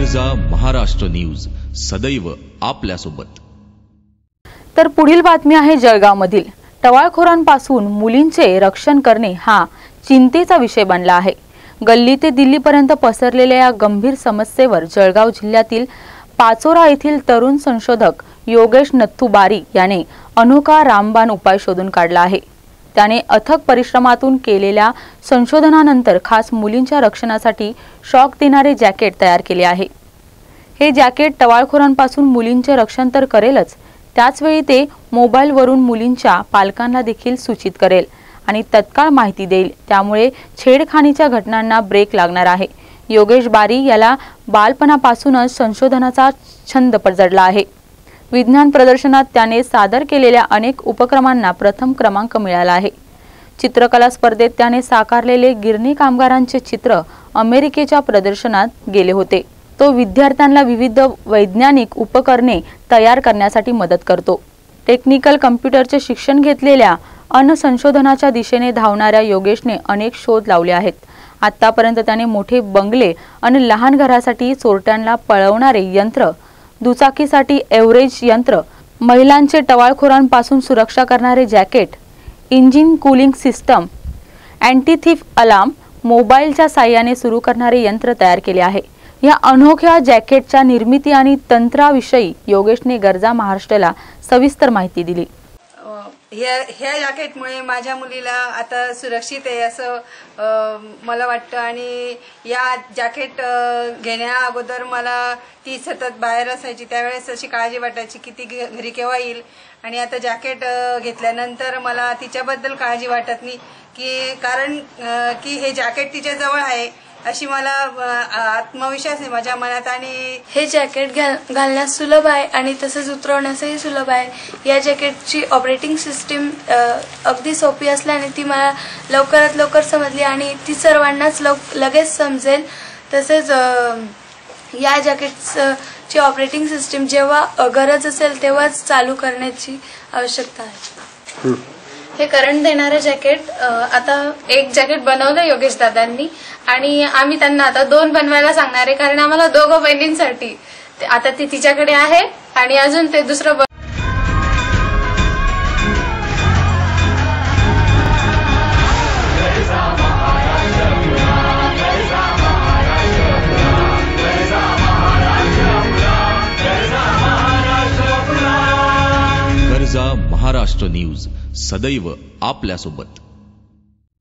गरजा महाराष्ट्र न्यूज सदैव आपल्यासोबत। तर पुढील बातमी आहे जळगावमधील टवाळखोरांपासून मुलींचे रक्षण करणे हा चिंतेचा विषय बनला आहे। गल्ली ते दिल्लीपर्यंत पसरलेल्या या गंभीर समस्येवर जळगाव जिल्ह्यातील पाचोरा येथील तरुण संशोधक योगेश नथू बारीक याने अनोखा रामबाण उपाय शोधून काढला आहे। त्याने अथक परिश्रमातून केलेल्या संशोधनानंतर खास मुलींच्या रक्षणासाठी शॉक देणारे जॅकेट तयार केले आहे। हे जॅकेट टवाळखोरांपासून मुलींचे रक्षण तर करेलच, त्याचवेळी ते मोबाईलवरून मुलींच्या पालकांना देखील सूचित करेल आणि तत्काळ माहिती देईल। त्यामुळे छेडखानीच्या घटनांना ब्रेक लागणार आहे। योगेश बारी याला बालपणापासूनच संशोधनाचा छंद पडजडला आहे। विज्ञान प्रदर्शनात त्याने सादर केलेल्या अनेक उपक्रमांना प्रथम क्रमांक मिळाला आहे। चित्रकला स्पर्धेत त्याने साकारलेले गिरणी कामगारांचे चित्र अमेरिकेच्या प्रदर्शनात गेले होते। तो विद्यार्थ्यांना विविध वैज्ञानिक उपकरणे तयार करण्यासाठी मदत करतो। टेक्निकल कम्प्युटरचे शिक्षण घेतलेल्या अन्न संशोधनाच्या दिशेने धावणाऱ्या योगेशने अनेक शोध लावले आहेत। आतापर्यंत त्याने मोठे बंगले आणि लहान घरासाठी चोरट्यांना पळवणारे यंत्र, दुचाकीसाठी एव्हरेज यंत्र, महिलांचे टवाळखोरांपासून सुरक्षा करणारे jacket, engine cooling system, anti thief alarm, मोबाईलच्या साहाय्याने सुरू करणारे यंत्र तयार केले आहे। या अनोख्या जॅकेटच्या निर्मिती आणि तंत्राविषयी योगेशने गरजा महाराष्ट्राला सविस्तर माहिती दिली। ह्या जॅकेटमुळे माझ्या मुलीला आता सुरक्षित आहे असं मला वाटतं आणि या जॅकेट घेण्या अगोदर मला ती सतत बाहेर असायची, त्यावेळेस अशी काळजी वाटायची की ती घरी केव्हा येईल। आणि आता जॅकेट घेतल्यानंतर मला तिच्याबद्दल काळजी वाटत नाही की कारण की हे जॅकेट तिच्या जवळ आहे अशी मला आत्मविश्वास आहे माझ्या मनात। आणि हे जॅकेट घालण्यास सुलभ आहे आणि तसेच उतरवण्यासही सुलभ आहे। या जॅकेटची ऑपरेटिंग सिस्टीम अगदी सोपी असल्याने ती मला लवकरात लवकर समजली आणि ती सर्वांनाच लगेच समजेल। तसेच या जॅकेटची ऑपरेटिंग सिस्टीम जेव्हा गरज असेल तेव्हाच चालू करण्याची आवश्यकता आहे। हे करंट देणारे जॅकेट आता एक जॅकेट बनवलं योगेश दादांनी आणि आम्ही त्यांना आता 2 बनवायला सांगणार आहे कारण आम्हाला दोघं बहिणींसाठी आता ती तिच्याकडे आहे आणि अजून ते दुसरं गरजा महाराष्ट्र न्यूज सदैव आपल्यासोबत।